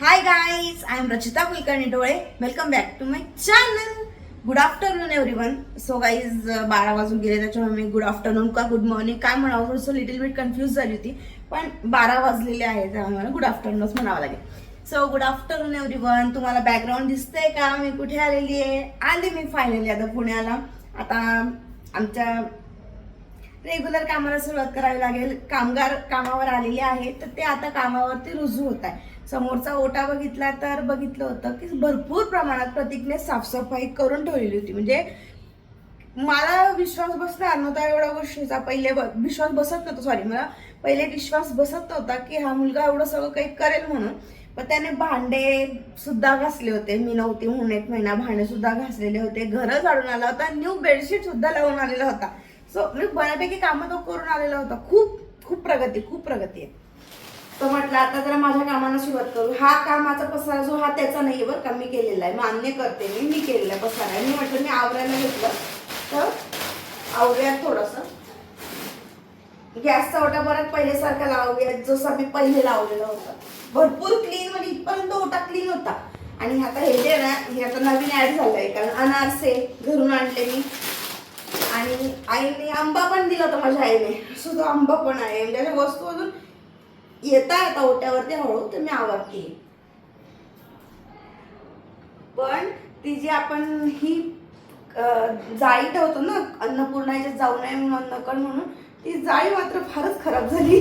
High guys, I am Rachita Kulkarni Dole. Welcome back to my channel. Good afternoon everyone. So guys 12 वाजून गेले, त्याच्यामुळे मी good afternoon का good morning काय म्हणावं थोडंसं लिटिल बिट कन्फ्यूज झाली होती, पण 12 वाजलेले आहेत त्यामुळे गुड आफ्टरनूनच म्हणावं लागेल. So good afternoon everyone. तुम्हाला बॅकग्राऊंड दिसतंय का? मी कुठे आलेली आहे? आले मी फायनली आता पुण्याला. आता आमच्या रेग्युलर कामाला सुरुवात करावी लागेल. कामगार कामावर आलेले आहेत, तर ते आता कामावरती रुजू होत आहे. समोरचा ओटा बघितला तर बघितलं होतं की भरपूर प्रमाणात प्रतीकने साफसफाई करून ठेवलेली होती. म्हणजे मला विश्वास बसला नव्हता एवढ्या गोष्टीचा. पहिले विश्वास बसत नव्हता, सॉरी, मला पहिले विश्वास बसत नव्हता की हा मुलगा एवढं सगळं काही करेल म्हणून. पण त्याने भांडे सुद्धा घासले होते. मी नव्हती म्हणून 1 महिना भांडे सुद्धा घासलेले होते. घरं झाडून आला होता. न्यू बेडशीट सुद्धा लावून आलेला होता. सो मी बऱ्यापैकी कामं तो करून आलेला होता. खूप प्रगती आहे. तो म्हटलं आता जरा माझ्या कामाला सुरुवात करू. हा कामाचा पसारा जो हा त्याचा नाही बरं का, मी केलेला आहे, मान्य करते मी केलेला पसारा आहे. मी म्हटलं मी आवरायला घेतलं तर आवरूयात थोडंसं. गॅसचा ओटा परत पहिल्यासारखा लावूयात जसा मी पहिले लावलेला होता. भरपूर क्लीन, म्हणजे इथपर्यंत ओटा क्लीन होता. आणि आता हे जे ना, हे आता नवीन ऍड झालंय, कारण अनारसे घरून आणले मी. आणि आईने आंबा पण दिला होता माझ्या आईने, सो तो आंबा पण आहे. म्हणजे अशा वस्तू अजून येता ओट्यावरती हळू तर मी आवडते. पण ती जी आपण ही जाळी ठेवतो ना अन्नपूर्णाच्या जाऊ नये म्हणून, नकळ म्हणून, ती जाळी मात्र फारच खराब झाली.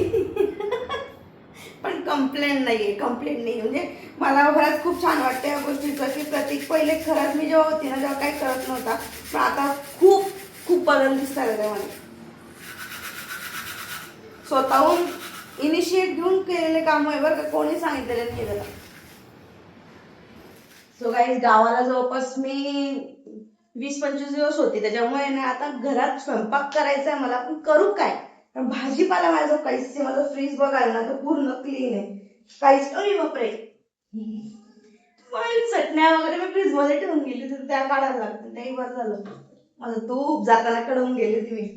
पण कंप्लेंट नाही. म्हणजे मला खरंच खूप छान वाटतं या गोष्टीचं की प्रतीक पहिले खरंच मी जेव्हा होती ना तेव्हा काही करत नव्हता, पण आता खूप बदल दिसतात त्यामध्ये. स्वतःहून इनिशिएट घेऊन केलेले काम आहे बरं का, कोणी सांगितलेलं नाही केलेलं. सो गाईज गावाला जवळपास मी 20-25 दिवस होती, त्याच्यामुळे ना आता घरात स्वयंपाक करायचा आहे मला. पण करू काय? कारण भाजीपाला माझं काहीच नाही. माझं फ्रीज बघायला ना तर पूर्ण क्लीन आहे, काहीच नाही. बापरे, पण चटण्या वगैरे मी फ्रीज मध्ये ठेवून गेली तर त्या काढायला लागतात. तेही बरं झालं. माझं तूप जाताना कडवून गेली होती मी.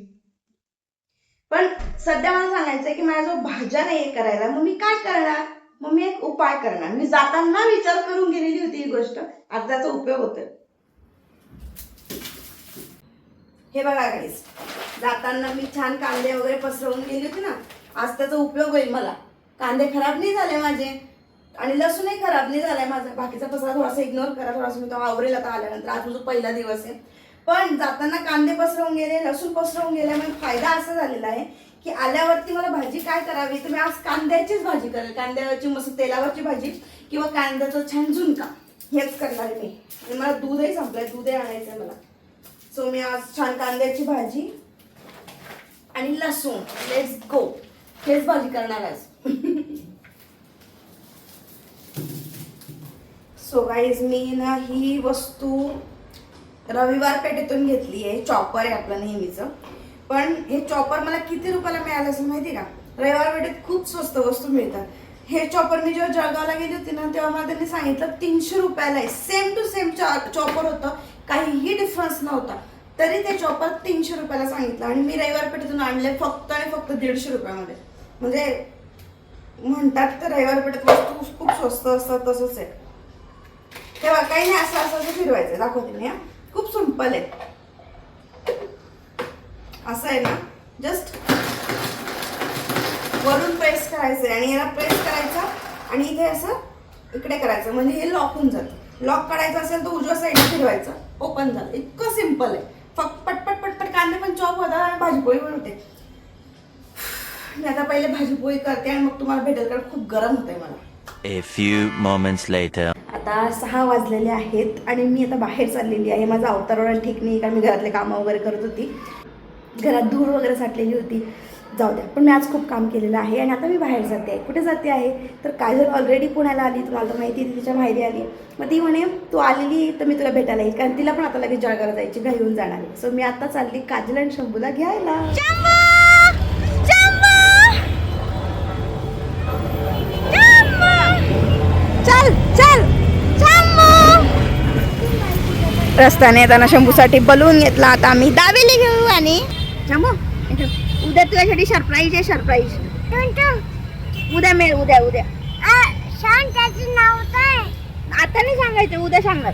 पण सध्या मला सांगायचंय की माझ्या जो भाज्या नाही करायला, मग मी काय करणार? मग मी एक उपाय करणार. मी जाताना विचार करून गेलेली होती ही गोष्ट, आज त्याचा उपयोग होतोय. हे बघा गाईस, जाताना मी छान कांदे वगैरे पसरवून गेली होती ना, आज त्याचा उपयोग होईल मला. कांदे खराब नाही झाले माझे आणि लसूणही खराब नाही झालाय माझा. बाकीचा पसरा थोडासा इग्नोर करा, थोडासा मी तो आवरेल आता आल्यानंतर. आज माझा पहिला दिवस आहे. पण जाताना कांदे पसरवून गेले, लसूण पसरवून गेल्यामुळे फायदा असा झालेला आहे की आल्यावरती मला भाजी काय करावी, तर मी आज कांद्याचीच भाजी करेल. कांद्यावरची मस्त तेलावरची भाजी किंवा कांद्याचा छान झुणका, हेच करणार मी. आणि मला दूधही संपलंय, दूधही आणायचंय मला. सो मी आज छान कांद्याची भाजी आणि लसूण, लेट्स गो, हेच भाजी करणार आज. सो गाईज मी ना ही वस्तू रविवार पेठेतून घेतली आहे. चॉपर आहे आपलं नेहमीचं. पण हे चॉपर मला किती रुपयाला मिळालं असेल माहिती का? रविवार पेठेत खूप स्वस्त वस्तू मिळतात. हे चॉपर मी जेव्हा जळगावला गेली होती ना तेव्हा मला त्यांनी सांगितलं 300 रुपयाला आहे. सेम टू सेम चॉपर होतं, काहीही डिफरन्स नव्हता. तरी ते चॉपर 300 रुपयाला सांगितलं आणि मी रविवार पेठेतून आणले फक्त आणि फक्त 150 रुपयामध्ये. म्हणजे म्हणतात तर रविवार पेठेत वस्तू खूप स्वस्त असतात, तसंच आहे. तेव्हा काही नाही, असं फिरवायचं. दाखवते मी. खूप सिंपल आहे. असं आहे ना, जस्ट वरून प्रेस करायचं आणि याला प्रेस करायचं आणि इथे असं इकडे करायचं, म्हणजे हे लॉक होऊन जातं. लॉक काढायचं असेल तर उजव्या साईडला फिरवायचं, ओपन झालं. इतकं सिंपल आहे. फक्त पटपट कांदे पण चॉप होतात आणि भाजीपोळी पण होते. मी आता पहिले भाजीपोळी करते आणि मग तुम्हाला भेटेल, कारण खूप गरम होतंय मला. A few moments later. आता 6 वाजलेले आहेत आणि मी आता बाहेर चाललेली आहे. माझा अवतार वगैरे ठीक नाही, कारण मी घरातले कामं वगैरे करत होती. घरात धूळ वगैरे साठलेली होती. जाऊ द्या, पण मी आज खूप काम केलेलं आहे आणि आता मी बाहेर जाते आहे. कुठे जाते आहे तर काजल ऑलरेडी पुण्याला आली, तुम्हाला तर माहिती आहे, तिच्या माहेरी आली. मग ती म्हणे तू आलेली तर मी तुला भेटायला येईल, कारण तिला पण आता लगेच जळगावला जायची घाई होऊन जाणार आहे. सो मी आता चालली काजल आणि शंभूला घ्यायला. रस्त्याने येताना शंभूसाठी बलून घेतला. आता आम्ही दाबेली घेऊ. आणि शंभू उद्या तुझ्यासाठी सरप्राईज आहे. सरप्राईज उद्या मिळेल. उद्या शांताचं नाव तर सांगायचं उद्या सांगणार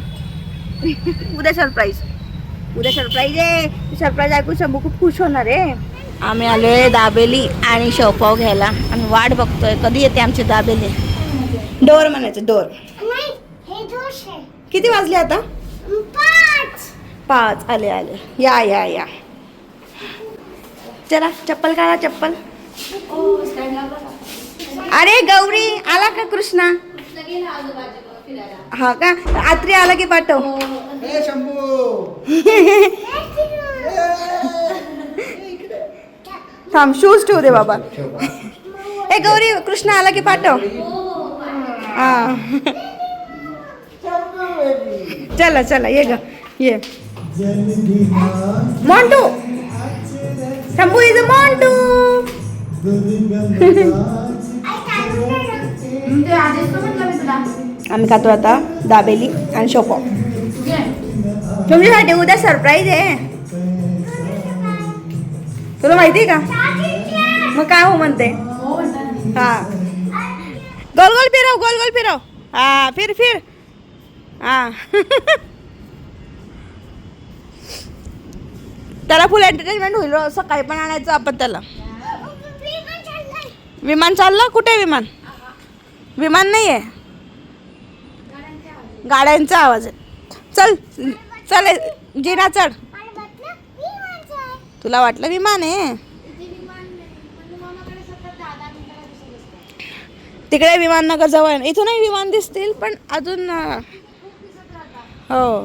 उद्या सरप्राईज आहे सरप्राईज ऐकून शंभू खूप खुश होणार आहे आम्ही आलोय दाबेली आणि शेवपाव घ्यायला आम्ही वाट बघतोय कधी येते आमची दाबेली डोर म्हणायचं डोर किती वाजले आता 5 आले या चला चप्पल काढा चप्पल अरे गौरी आला का कृष्णा हा का आत्री आला की पाठव थांब शूज ठेवू दे बाबा ए गौरी कृष्णा आला की पाठव हा चला ये ग ये मोंटू शंभू इज अ मोंटू आम्ही खातो आता दाबेली आणि शेवपाव तुमच्यासाठी उद्या सरप्राईज आहे तुला माहिती आहे का मग काय हो म्हणते हा गोल गोल फिरव हा फिर हा त्याला फुल एंटरटेनमेंट होईल सकाळी पण आणायचं आपण त्याला विमान चाललं कुठे विमान नाही आहे गाड्यांचा आवाज आहे चल जिना चढ तुला वाटलं विमान आहे तिकडे विमाननगर जवळ आहे इथूनही विमान दिसतील पण अजून हो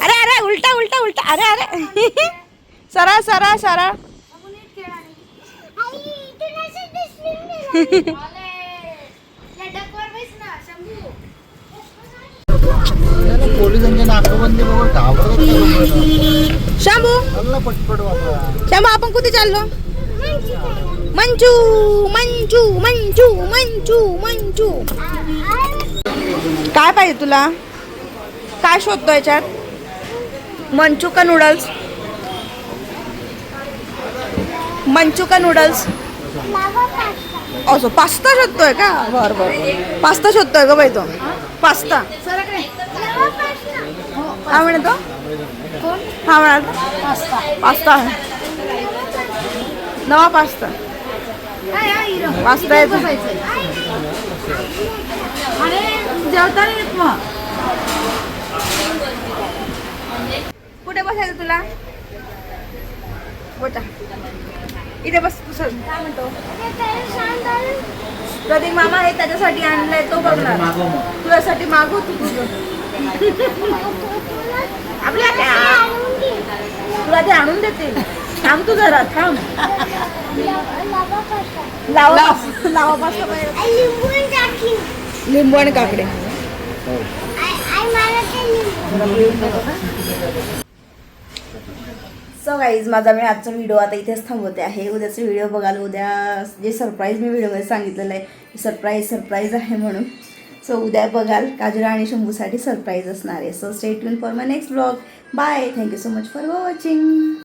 अरे उलटा अरे सरा पोलिसांच्या नाकाबंदी शंभू आपण कुठे चाललो मंचू काय पाहिजे तुला काय शोधतो याच्यात मंचू का नूडल्स असो पास्ता शोधतोय का बर पास्ता शोधतोय ग बाई तो पास्ता हा म्हणतो हा म्हणा पास्ता नवा पास्ता आहे कुठे बसायचं तुला बोटा इथे बस काय म्हणतो प्रदीप मामा आहे त्याच्यासाठी आणलाय तो बघणार तुझ्यासाठी मागू तू तुला ते आणून देतील थांब तू जरा थांब लावा पास्ता लिंबू आणि काकडे सो गाईज माझा मी आजचा व्हिडिओ आता इथेच थांबवते आहे उद्याचा व्हिडिओ बघायला उद्या जे सरप्राईज मी व्हिडिओमध्ये सांगितलेलं आहे सरप्राईज आहे म्हणून सो उद्या बघाल काजूला आणि शंभूसाठी सरप्राईज असणार आहे so stay tune for my next vlog bye thank you so much for watching